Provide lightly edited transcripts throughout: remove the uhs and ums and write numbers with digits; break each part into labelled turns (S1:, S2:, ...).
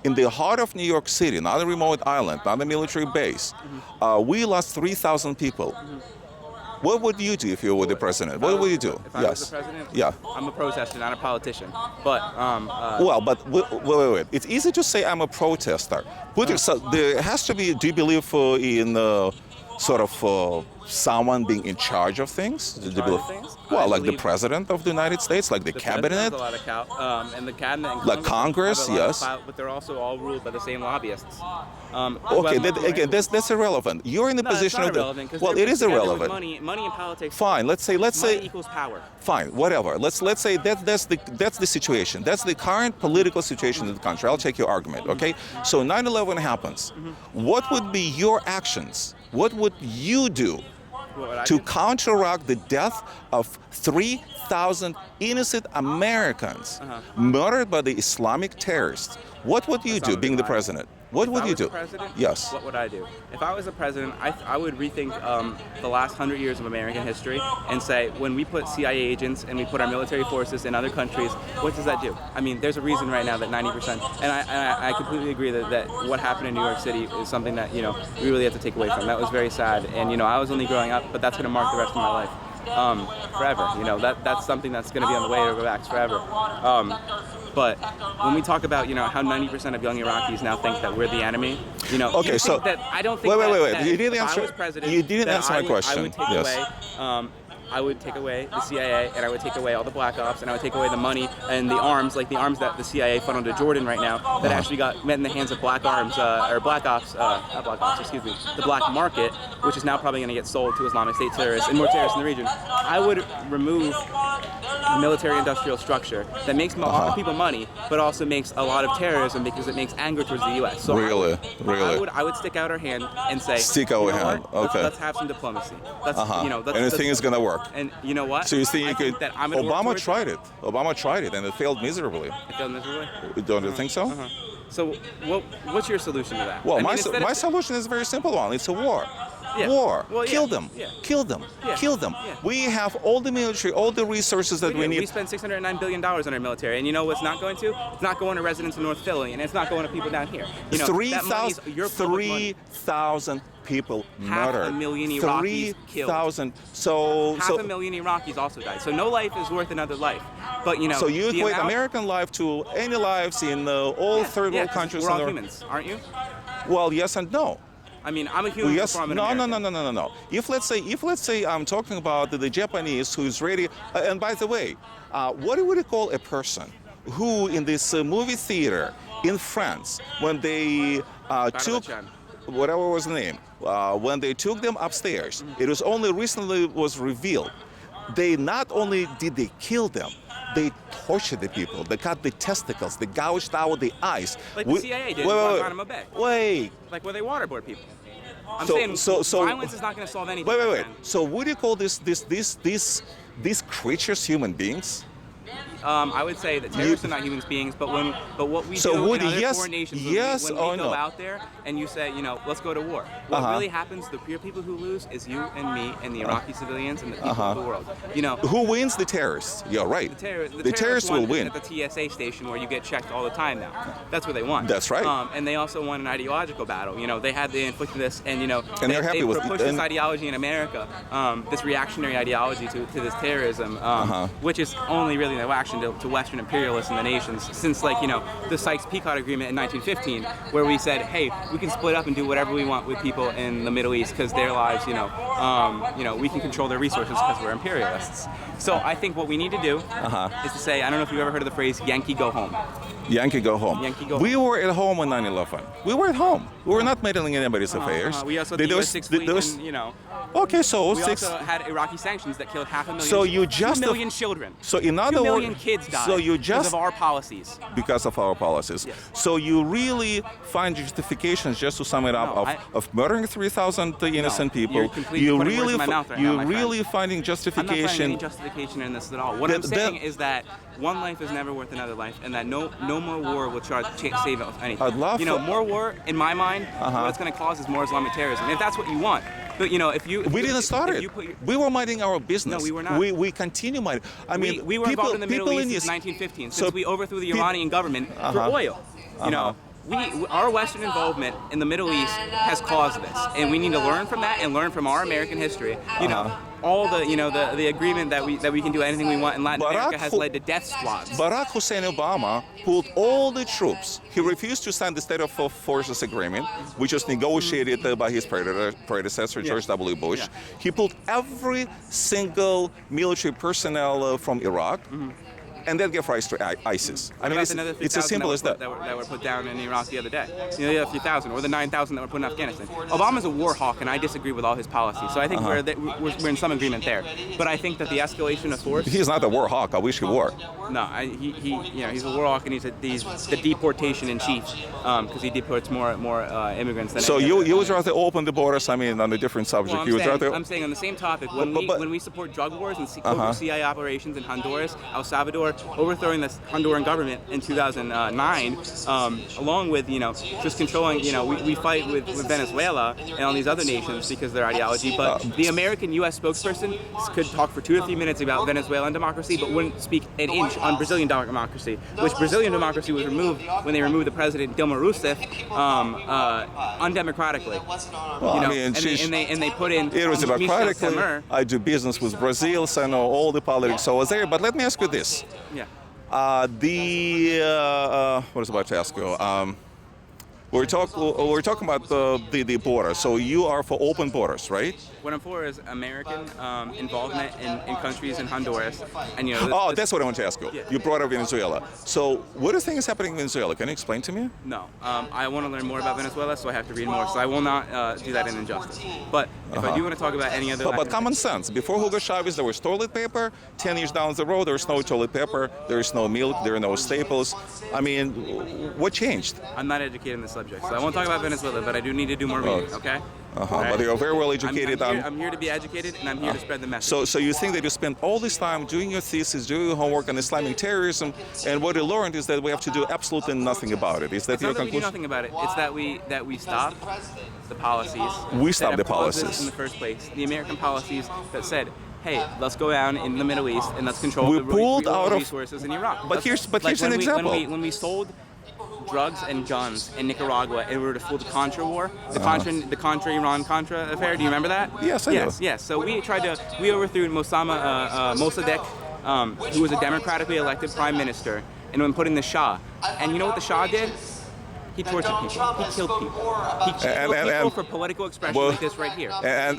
S1: in the heart of New York City, not a remote island, not a military base, we lost 3,000 people. What would you do if you were the president? What would you do?
S2: If I was the president,
S1: Yeah.
S2: I'm a protester, not a politician. But
S1: Well, but wait. It's easy to say I'm a protester. So there has to be. Do you believe in sort of someone being in charge of things? Do you believe? Well, like the president of the United States, like the cabinet.
S2: Has a lot of and the cabinet. And
S1: like Congress,
S2: have a lot
S1: yes.
S2: of clout, but they're also all ruled by the same lobbyists.
S1: Okay, again, that's irrelevant. You're in the position of
S2: irrelevant,
S1: well, it is irrelevant.
S2: Money in politics.
S1: Fine. Let's say
S2: money equals power.
S1: Fine, whatever. Let's say that's the situation. That's the current political situation in the country. I'll take your argument. Okay. So 9/11 happens. What would be your actions? What would you do to counteract the death of 3,000 innocent Americans murdered by the Islamic terrorists? What would you do, being the president? What would you do? Yes.
S2: What would I do? If I was the president, I would rethink the last 100 years of American history and say, when we put CIA agents and we put our military forces in other countries, what does that do? I mean, there's a reason right now that 90%, and I completely agree that what happened in New York City is something that, we really have to take away from. That was very sad, and, I was only growing up, but that's going to mark the rest of my life. Forever. That's something that's going to be on the way to our backs forever. But when we talk about, how 90% of young Iraqis now think that we're the enemy,
S1: Okay, so
S2: that I don't think
S1: wait.
S2: That
S1: You didn't
S2: if
S1: answer.
S2: I was president,
S1: You didn't answer my question.
S2: I would take away. I would take away the CIA, and I would take away all the black ops, and I would take away the money and the arms, like the arms that the CIA funneled to Jordan right now, that actually met in the hands of black arms, or black ops, not black ops, excuse me, the black market, which is now probably going to get sold to Islamic State terrorists and more terrorists in the region. I would remove the military-industrial structure that makes a lot of people money, but also makes a lot of terrorism because it makes anger towards the U.S. So
S1: really?
S2: I would stick out our hand and say,
S1: stick out our hand. Okay.
S2: Let's have some diplomacy. That's,
S1: and you think it's going to work?
S2: And you know what?
S1: So you think you could?
S2: That
S1: Obama tried it. Obama tried it, and it failed miserably.
S2: It failed miserably?
S1: Don't you think so?
S2: So what's your solution to that?
S1: Well, my solution is a very simple one. It's a war.
S2: Yeah.
S1: War.
S2: Well,
S1: Kill them.
S2: Yeah.
S1: Kill them.
S2: Yeah.
S1: Kill them.
S2: Yeah.
S1: We have all the military, all the resources that we need.
S2: We spend $609 billion on our military, and you know what's not going to? It's not going to residents in North Philly, and it's not going to people down here.
S1: 3,000 people murdered.
S2: 500,000 Iraqis killed.
S1: 3,000.
S2: Half a million Iraqis also died. So no life is worth another life. But
S1: So you equate American life to any lives in all third world countries.
S2: We're all humans, aren't you?
S1: Well, yes and no.
S2: I mean, I'm a human before I'm an American.
S1: No. If let's say I'm talking about the Japanese who's ready, and by the way, what would you call a person who in this movie theater in France, when they took, whatever was the name, when they took them upstairs, it was only recently was revealed, they not only did they kill them, they tortured the people. They cut the testicles. They gouged out the eyes.
S2: Like the CIA did in Guantanamo Bay.
S1: Wait.
S2: Like where they waterboard people. I'm saying violence is not going to solve anything.
S1: Wait. So would you call these creatures human beings?
S2: I would say that terrorists are not human beings, but what we do in other foreign nations, when we go out there and you say, let's go to war. What really happens, the pure people who lose is you and me and the Iraqi civilians and the people of the world.
S1: Who wins? The terrorists. You're right.
S2: The
S1: terrorists will win.
S2: At the TSA station where you get checked all the time now. That's where they won.
S1: That's right.
S2: And they also won an ideological battle. They inflicted this, and
S1: they're happy with
S2: pushed this ideology in America, this reactionary ideology to this terrorism, which is only really no action to Western imperialists in the nations since the Sykes-Picot Agreement in 1915, where we said, hey, we can split up and do whatever we want with people in the Middle East because their lives, we can control their resources because we're imperialists. So I think what we need to do is to say, I don't know if you've ever heard of the phrase Yankee Go Home.
S1: Yankee Go Home.
S2: Yankee Go Home.
S1: We were at home on 9/11. We were at home. We were not meddling in anybody's affairs.
S2: We also had the U.S. fleet and,
S1: Okay, so
S2: we also had Iraqi sanctions that killed 500,000.
S1: So you
S2: 2 million children.
S1: So in other
S2: 2
S1: words,
S2: million kids died because of our policies.
S1: Because of our policies.
S2: Yes.
S1: So you really find justifications, just to sum it up, of murdering 3,000 innocent people.
S2: You're really
S1: finding justification.
S2: I'm not finding any justification in this at all. What I'm saying is that one life is never worth another life, and that no more war will try to save it with anything.
S1: I'd love
S2: more war, in my mind, what it's going to cause is more Islamic terrorism. If that's what you want. But if we
S1: didn't start it. We were minding our business.
S2: No, we were not.
S1: We continue minding. I mean,
S2: we were involved in the Middle East since 1915, since we overthrew the Iranian government for oil. our Western involvement in the Middle East has caused this, and we need to learn from that and learn from our American history. You know, all the the agreement that we can do anything we want in Latin America has led to death squads.
S1: Barack Hussein Obama pulled all the troops. He refused to sign the State of Forces Agreement, which was negotiated by his predecessor, George W. Bush.
S2: Yeah.
S1: He pulled every single military personnel from Iraq. And that gave rise to ISIS. I mean, it's as simple as that.
S2: That were put down in Iraq the other day. You know, the 3,000 or the 9,000 that were put in Afghanistan. Obama's a war hawk, and I disagree with all his policies. So I think we're in some agreement there. But I think that the escalation of force.
S1: He's not a war hawk. I wish he were.
S2: No, he's a war hawk, and he's the deportation in chief because he deports more immigrants than.
S1: So you would rather open the borders? I mean, on a different subject.
S2: Well, I'm saying on the same topic. When we support drug wars and CIA operations in Honduras, El Salvador, overthrowing the Honduran government in 2009, along with just controlling. We fight with Venezuela and all these other nations because of their ideology. But the American U.S. spokesperson could talk for 2 or 3 minutes about Venezuelan democracy, but wouldn't speak an inch on Brazilian democracy, which Brazilian democracy was removed when they removed the president Dilma Rousseff undemocratically.
S1: Well, I mean,
S2: and they put in
S1: it was democratically. I do business with Brazil, so I know all the politics over there. But let me ask you this.
S2: Yeah.
S1: What was I about to ask you? We're talking about the border. So you are for open borders, right?
S2: What I'm for is American involvement in countries in Honduras, and
S1: that's what I want to ask you.
S2: Yeah.
S1: You brought up Venezuela. So what do you think is happening in Venezuela? Can you explain to me?
S2: No, I want to learn more about Venezuela, so I have to read more. So I will not do that in injustice. But if I do want to talk about any other,
S1: but common sense. Before Hugo Chavez, there was toilet paper. 10 years down the road, there is no toilet paper. There is no milk. There are no staples. I mean, what changed?
S2: I'm not educated in this subject, so I won't talk about Venezuela. But I do need to do more reading. Okay.
S1: Right. But you're very well educated.
S2: I'm here to be educated, and I'm here to spread the message.
S1: So you think that you spent all this time doing your thesis, doing your homework on Islamic terrorism, and what you learned is that we have to do absolutely nothing about it. Is that your conclusion?
S2: We do nothing about it. It's that we stop the policies.
S1: We stop the policies
S2: in the first place. The American policies that said, hey, let's go down in the Middle East and let's control the resources in Iraq.
S1: But here's an example.
S2: When we sold drugs and guns in Nicaragua in order to fool the Contra war, the Contra-Iran-Contra affair. Do you remember that?
S1: Yes, I do.
S2: Yes. So we overthrew Mossadegh, who was a democratically elected prime minister, and when put in the Shah. And you know what the Shah did? He tortured people. He killed people. He killed people for political expression like this right here.
S1: And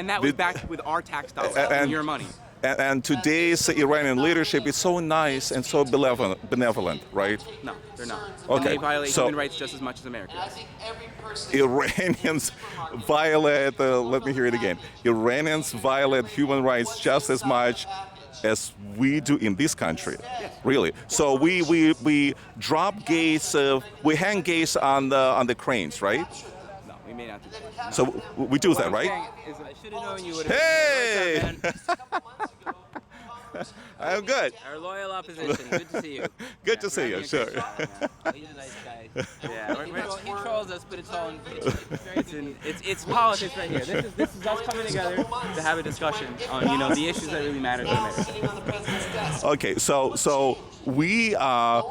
S2: that was backed with our tax dollars and your money.
S1: And today's Iranian leadership is so nice and so benevolent, right?
S2: No, they're not.
S1: Okay.
S2: And they violate human rights just as much as Americans.
S1: Iranians violate, let me hear it again. Iranians violate human rights just as much as we do in this country.
S2: Yes.
S1: Really. So we drop gates, we hang gates on the cranes, right?
S2: No, we may not do that.
S1: So we do that, right?
S2: I should have known you would have.
S1: Hey! I'm good.
S3: Our loyal opposition. Good to see you.
S1: Good to see you, sure.
S3: He's a nice guy.
S2: Yeah,
S3: He trolls us, but it's all in
S2: it's politics right here. This is us coming together to have a discussion on the issues that really matter to America.
S1: Okay, so we are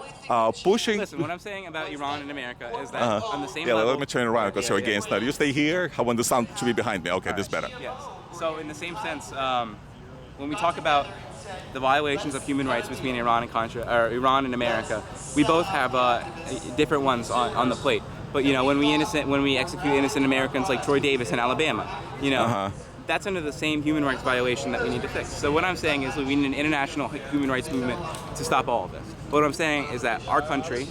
S1: pushing.
S2: Listen, what I'm saying about Iran and America is that on the same
S1: level.
S2: level.
S1: Let me turn around because you're against that. You stay here. I want the sound to be behind me. Okay, this is better.
S2: Yes. So in the same sense, when we talk about the violations of human rights between Iran and America, we both have different ones on the plate. But when we execute innocent Americans like Troy Davis in Alabama, that's under the same human rights violation that we need to fix. So what I'm saying is that we need an international human rights movement to stop all of this. But what I'm saying is that our country,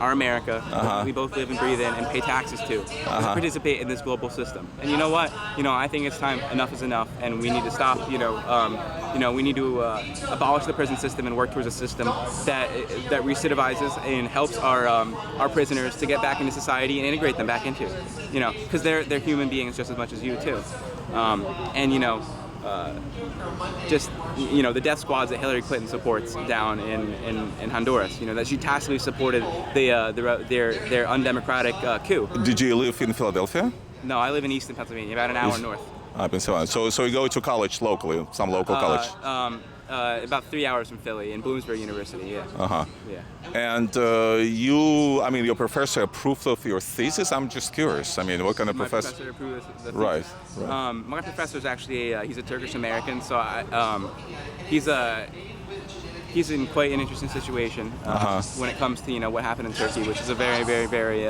S2: our America, we both live and breathe in and pay taxes to participate in this global system. And you know what? I think it's time. Enough is enough, and we need to stop. We need to abolish the prison system and work towards a system that recidivizes and helps our prisoners to get back into society and integrate them back into, because they're human beings just as much as you too. The death squads that Hillary Clinton supports down in Honduras, that she tacitly supported their undemocratic coup.
S1: Did you live in Philadelphia?
S2: No, I live in Easton, Pennsylvania, about an hour north.
S1: Pennsylvania. So you go to college locally, some local college?
S2: about 3 hours from Philly in Bloomsbury University. Yeah.
S1: Uh-huh.
S2: Yeah.
S1: And your professor approved of your thesis? I'm just curious. I mean, what kind of
S2: My
S1: professor?
S2: professor approved the thesis.
S1: Right. Right.
S2: My professor is actually he's a Turkish American, so he's in quite an interesting situation when it comes to what happened in Turkey, which is a very, very, very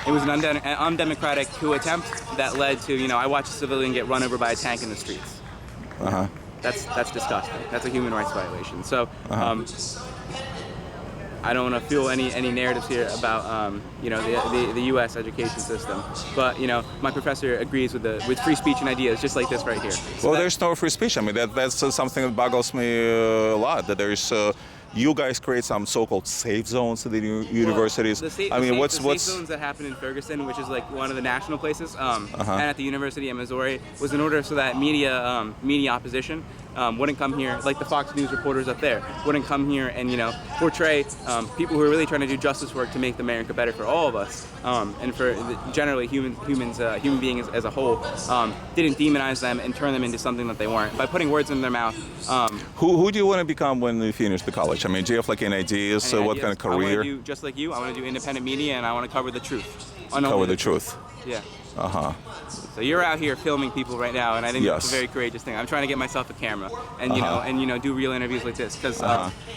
S2: it was an undemocratic coup attempt that led to I watched a civilian get run over by a tank in the streets. That's disgusting. That's a human rights violation. So I don't want to fuel any narratives here about the U.S. education system, but my professor agrees with free speech and ideas, just like this right here. So
S1: well, there's no free speech. I mean, that's something that boggles me a lot. That there's you guys create some so-called safe zones in the universities.
S2: The safe zones that happen in Ferguson, which is like one of the national places, and at the University of Missouri, was in order so that media opposition wouldn't come here, like the Fox News reporters up there, wouldn't come here and portray people who are really trying to do justice work to make America better for all of us, and for generally human beings as a whole, didn't demonize them and turn them into something that they weren't by putting words in their mouth.
S1: Who do you want to become when you finish the college? I mean, do you have like any ideas? What kind of career?
S2: I want to do just like you. I want to do independent media, and I want to cover the truth.
S1: Cover the truth.
S2: Yeah.
S1: So
S2: you're out here filming people right now, and I think it's a very courageous thing. I'm trying to get myself a camera, and do real interviews like this, because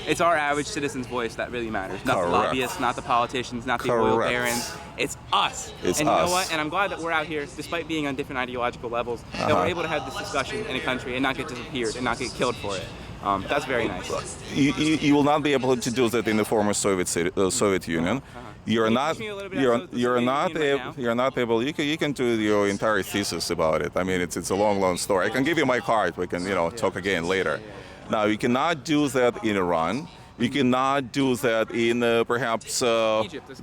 S2: it's our average citizen's voice that really matters. Not the lobbyists, not the politicians, not the oil barons. It's us.
S1: It's
S2: and you
S1: us.
S2: know what? And I'm glad that we're out here, despite being on different ideological levels, that we're able to have this discussion in a country and not get disappeared and not get killed for it. That's very nice.
S1: You will not be able to do that in the former Soviet Union. You're not able. You can do your entire thesis about it. I mean, it's a long story. I can give you my card. We can talk again later. Now, you cannot do that in Iran. You cannot do that in perhaps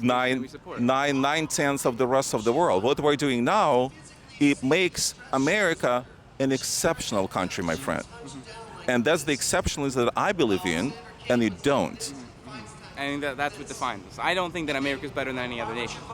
S1: nine-tenths of the rest of the world. What we're doing now, it makes America an exceptional country, my friend. And that's the exceptionalism that I believe in, and you don't.
S2: And that's what defines us. I don't think that America is better than any other nation.